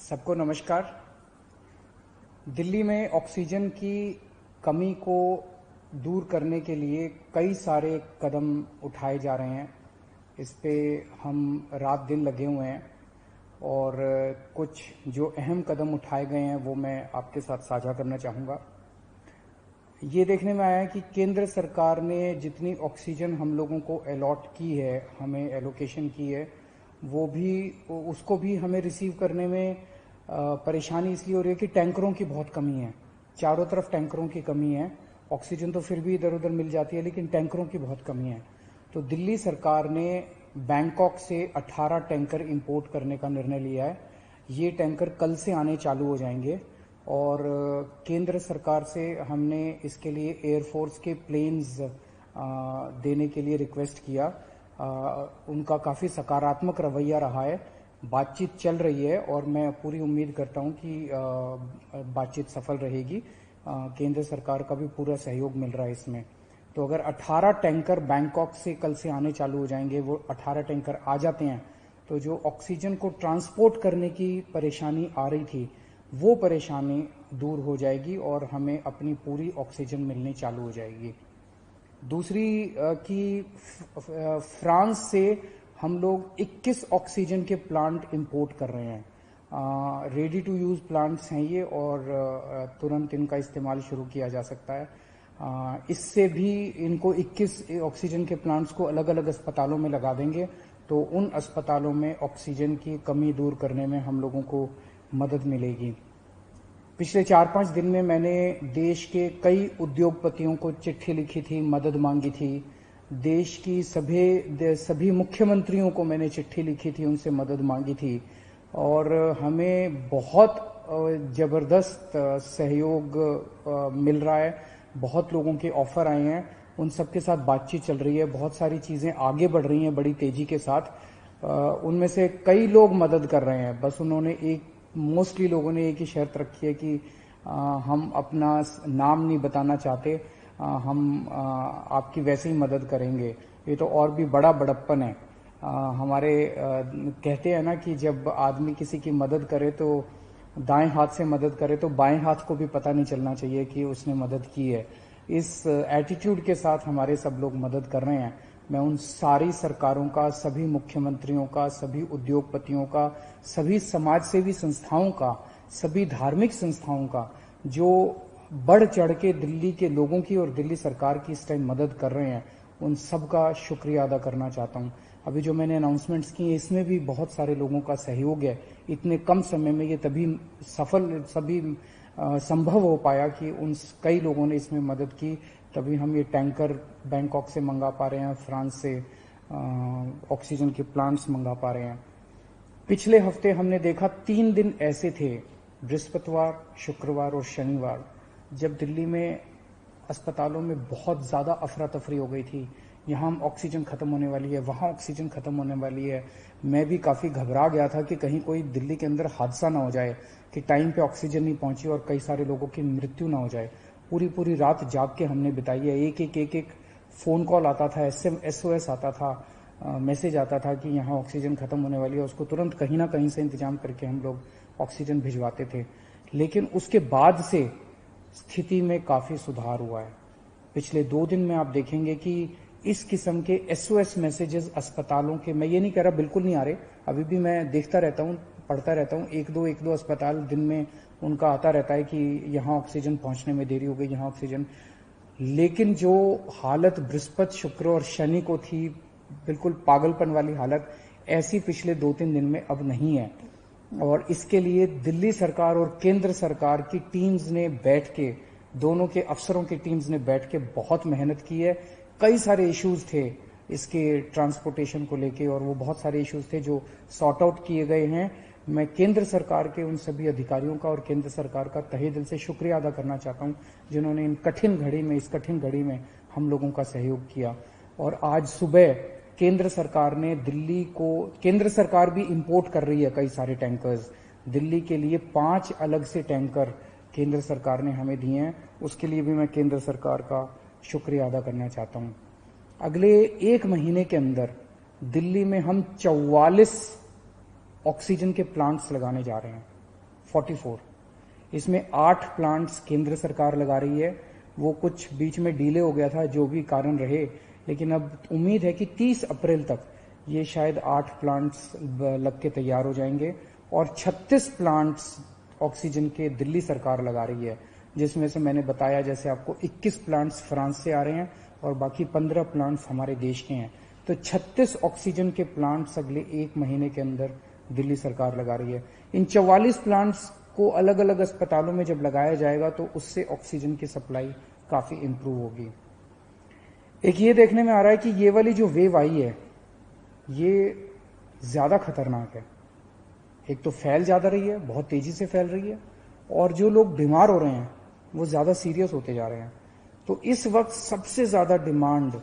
सबको नमस्कार। दिल्ली में ऑक्सीजन की कमी को दूर करने के लिए कई सारे कदम उठाए जा रहे हैं। इस पे हम रात दिन लगे हुए हैं और कुछ जो अहम कदम उठाए गए हैं वो मैं आपके साथ साझा करना चाहूँगा। ये देखने में आया है कि केंद्र सरकार ने जितनी ऑक्सीजन हम लोगों को अलॉट की है, हमें एलोकेशन की है, वो भी उसको भी हमें रिसीव करने में परेशानी इसलिए हो रही है कि टैंकरों की बहुत कमी है। चारों तरफ टैंकरों की कमी है। ऑक्सीजन तो फिर भी इधर उधर मिल जाती है, लेकिन टैंकरों की बहुत कमी है। तो दिल्ली सरकार ने बैंकॉक से 18 टैंकर इंपोर्ट करने का निर्णय लिया है। ये टैंकर कल से आने चालू हो जाएंगे और केंद्र सरकार से हमने इसके लिए एयरफोर्स के प्लेन्स देने के लिए रिक्वेस्ट किया। उनका काफ़ी सकारात्मक रवैया रहा है। बातचीत चल रही है और मैं पूरी उम्मीद करता हूं कि बातचीत सफल रहेगी। केंद्र सरकार का भी पूरा सहयोग मिल रहा है इसमें। तो अगर 18 टैंकर बैंकॉक से कल से आने चालू हो जाएंगे, वो 18 टैंकर आ जाते हैं तो जो ऑक्सीजन को ट्रांसपोर्ट करने की परेशानी आ रही थी वो परेशानी दूर हो जाएगी और हमें अपनी पूरी ऑक्सीजन मिलनी चालू हो जाएगी। दूसरी कि फ्रांस से हम लोग 21 ऑक्सीजन के प्लांट इंपोर्ट कर रहे हैं। रेडी टू यूज प्लांट्स हैं ये और तुरंत इनका इस्तेमाल शुरू किया जा सकता है। इससे भी इनको 21 ऑक्सीजन के प्लांट्स को अलग अलग अस्पतालों में लगा देंगे तो उन अस्पतालों में ऑक्सीजन की कमी दूर करने में हम लोगों को मदद मिलेगी। पिछले 4-5 दिन में मैंने देश के कई उद्योगपतियों को चिट्ठी लिखी थी, मदद मांगी थी। देश की सभी मुख्यमंत्रियों को मैंने चिट्ठी लिखी थी, उनसे मदद मांगी थी और हमें बहुत जबरदस्त सहयोग मिल रहा है। बहुत लोगों के ऑफर आए हैं, उन सबके साथ बातचीत चल रही है। बहुत सारी चीजें आगे बढ़ रही हैं बड़ी तेजी के साथ। उनमें से कई लोग मदद कर रहे हैं। बस उन्होंने मोस्टली लोगों ने एक ही शर्त रखी है कि हम अपना नाम नहीं बताना चाहते, हम आपकी वैसे ही मदद करेंगे। ये तो और भी बड़ा बड़प्पन है। हमारे कहते हैं ना कि जब आदमी किसी की मदद करे तो दाएं हाथ से मदद करे तो बाएं हाथ को भी पता नहीं चलना चाहिए कि उसने मदद की है। इस एटीट्यूड के साथ हमारे सब लोग मदद कर रहे हैं। मैं उन सारी सरकारों का, सभी मुख्यमंत्रियों का, सभी उद्योगपतियों का, सभी समाजसेवी संस्थाओं का, सभी धार्मिक संस्थाओं का जो बढ़ चढ़ के दिल्ली के लोगों की और दिल्ली सरकार की इस टाइम मदद कर रहे हैं, उन सब का शुक्रिया अदा करना चाहता हूं। अभी जो मैंने अनाउंसमेंट्स की हैं इसमें भी बहुत सारे लोगों का सहयोग है। इतने कम समय में ये तभी संभव हो पाया कि उन कई लोगों ने इसमें मदद की, तभी हम ये टैंकर बैंकॉक से मंगा पा रहे हैं, फ्रांस से ऑक्सीजन के प्लांट्स मंगा पा रहे हैं। पिछले हफ्ते हमने देखा 3 दिन ऐसे थे, बृहस्पतिवार, शुक्रवार और शनिवार, जब दिल्ली में अस्पतालों में बहुत ज्यादा अफरा तफरी हो गई थी। यहाँ ऑक्सीजन खत्म होने वाली है, वहां ऑक्सीजन खत्म होने वाली है। मैं भी काफी घबरा गया था कि कहीं कोई दिल्ली के अंदर हादसा ना हो जाए कि टाइम पे ऑक्सीजन नहीं पहुंची और कई सारे लोगों की मृत्यु ना हो जाए। पूरी रात जाग के हमने बिताई है। एक फोन कॉल आता था, SOS आता था, मैसेज आता था कि यहाँ ऑक्सीजन खत्म होने वाली है। उसको तुरंत कहीं ना कहीं से इंतजाम करके हम लोग ऑक्सीजन भिजवाते थे। लेकिन उसके बाद से स्थिति में काफी सुधार हुआ है। पिछले 2 दिन में आप देखेंगे कि इस किस्म के SOS मैसेजेस अस्पतालों के, मैं ये नहीं कह रहा बिल्कुल नहीं आ रहे, अभी भी मैं देखता रहता हूँ, पढ़ता रहता हूँ। एक दो अस्पताल दिन में उनका आता रहता है कि यहाँ ऑक्सीजन पहुंचने में देरी हो गई, यहाँ ऑक्सीजन। लेकिन जो हालत बृहस्पति, शुक्र और शनि को थी, बिल्कुल पागलपन वाली हालत, ऐसी पिछले 2-3 दिन में अब नहीं है। और इसके लिए दिल्ली सरकार और केंद्र सरकार की टीम्स ने बैठ के, दोनों के अफसरों की टीम्स ने बैठ के बहुत मेहनत की है। कई सारे इश्यूज थे इसके ट्रांसपोर्टेशन को लेके और वो बहुत सारे इश्यूज थे जो सॉर्ट आउट किए गए हैं। मैं केंद्र सरकार के उन सभी अधिकारियों का और केंद्र सरकार का तहे दिल से शुक्रिया अदा करना चाहता हूं जिन्होंने इस कठिन घड़ी में हम लोगों का सहयोग किया। और आज सुबह केंद्र सरकार ने केंद्र सरकार भी इंपोर्ट कर रही है कई सारे टैंकर्स। दिल्ली के लिए 5 अलग से टैंकर केंद्र सरकार ने हमें दिए हैं। उसके लिए भी मैं केंद्र सरकार का शुक्रिया अदा करना चाहता हूं। अगले 1 महीने के अंदर दिल्ली में हम 44 ऑक्सीजन के प्लांट्स लगाने जा रहे हैं। 44। इसमें 8 प्लांट्स केंद्र सरकार लगा रही है। वो कुछ बीच में डिले हो गया था, जो भी कारण रहे, लेकिन अब उम्मीद है कि 30 अप्रैल तक ये शायद 8 प्लांट्स लग के तैयार हो जाएंगे और 36 प्लांट्स ऑक्सीजन के दिल्ली सरकार लगा रही है, जिसमें से मैंने बताया जैसे आपको 21 प्लांट्स फ्रांस से आ रहे हैं और बाकी 15 प्लांट्स हमारे देश के हैं। तो 36 ऑक्सीजन के प्लांट्स अगले 1 महीने के अंदर दिल्ली सरकार लगा रही है। इन 44 प्लांट्स को अलग अलग अस्पतालों में जब लगाया जाएगा तो उससे ऑक्सीजन की सप्लाई काफी इंप्रूव होगी। एक ये देखने में आ रहा है कि ये वाली जो वेव आई है ये ज्यादा खतरनाक है। एक तो फैल ज्यादा रही है, बहुत तेजी से फैल रही है, और जो लोग बीमार हो रहे हैं वो ज्यादा सीरियस होते जा रहे हैं। तो इस वक्त सबसे ज्यादा डिमांड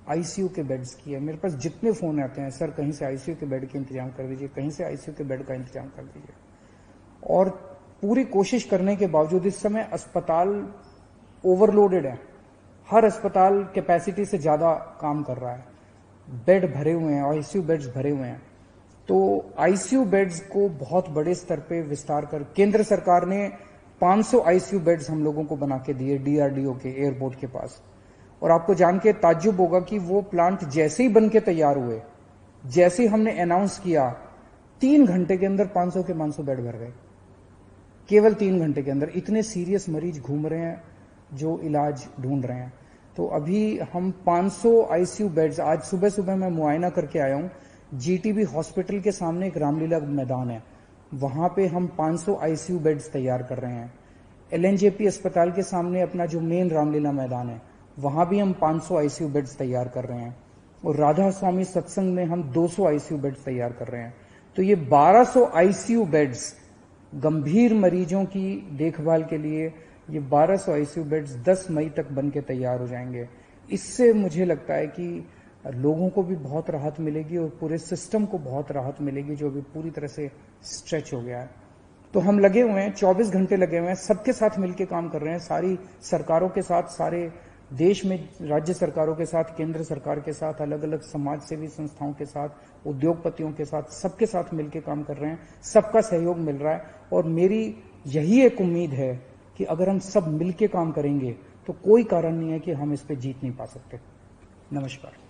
आईसीयू के बेड्स की है। मेरे पास जितने फोन आते हैं, सर कहीं से आईसीयू के बेड के इंतजाम कर दीजिए, कहीं से आईसीयू के बेड का इंतजाम कर दीजिए। और पूरी कोशिश करने के बावजूद इस समय अस्पताल ओवरलोडेड है। हर अस्पताल कैपेसिटी से ज्यादा काम कर रहा है, बेड भरे हुए हैं, आईसीयू बेड्स भरे हुए हैं। तो आईसीयू बेड्स को बहुत बड़े स्तर पे विस्तार कर केंद्र सरकार ने 500 आईसीयू बेड्स हम लोगों को बना के दिए डीआरडीओ के एयरपोर्ट के पास। और आपको जान के ताज्जुब होगा कि वो प्लांट जैसे ही बन के तैयार हुए, जैसे ही हमने अनाउंस किया, 3 घंटे के अंदर 500 के 500 बेड भर गए। केवल 3 घंटे के अंदर। इतने सीरियस मरीज घूम रहे हैं जो इलाज ढूंढ रहे हैं। तो अभी हम 500 आईसीयू बेड्स, आज सुबह सुबह मैं मुआयना करके आया हूं, जीटीबी हॉस्पिटल के सामने एक रामलीला मैदान है, वहां पे हम 500 आईसीयू बेड्स तैयार कर रहे हैं। एलएनजेपी अस्पताल के सामने अपना जो मेन रामलीला मैदान है, वहां भी हम 500 आईसीयू बेड्स तैयार कर रहे हैं। और राधा स्वामी सत्संग में हम 200 आईसीयू बेड्स तैयार कर रहे हैं। तो ये 1200 आईसीयू बेड्स गंभीर मरीजों की देखभाल के लिए, ये 1200 आईसीयू बेड्स 10 मई तक बन के तैयार हो जाएंगे। इससे मुझे लगता है कि लोगों को भी बहुत राहत मिलेगी और पूरे सिस्टम को बहुत राहत मिलेगी, जो अभी पूरी तरह से स्ट्रेच हो गया है। तो हम लगे हुए हैं, 24 घंटे लगे हुए हैं, सबके साथ मिलकर काम कर रहे हैं, सारी सरकारों के साथ, सारे देश में राज्य सरकारों के साथ, केंद्र सरकार के साथ, अलग अलग समाज सेवी संस्थाओं के साथ, उद्योगपतियों के साथ, सबके साथ मिलकर काम कर रहे हैं। सबका सहयोग मिल रहा है और मेरी यही एक उम्मीद है कि अगर हम सब मिलकर काम करेंगे तो कोई कारण नहीं है कि हम इस पे जीत नहीं पा सकते। नमस्कार।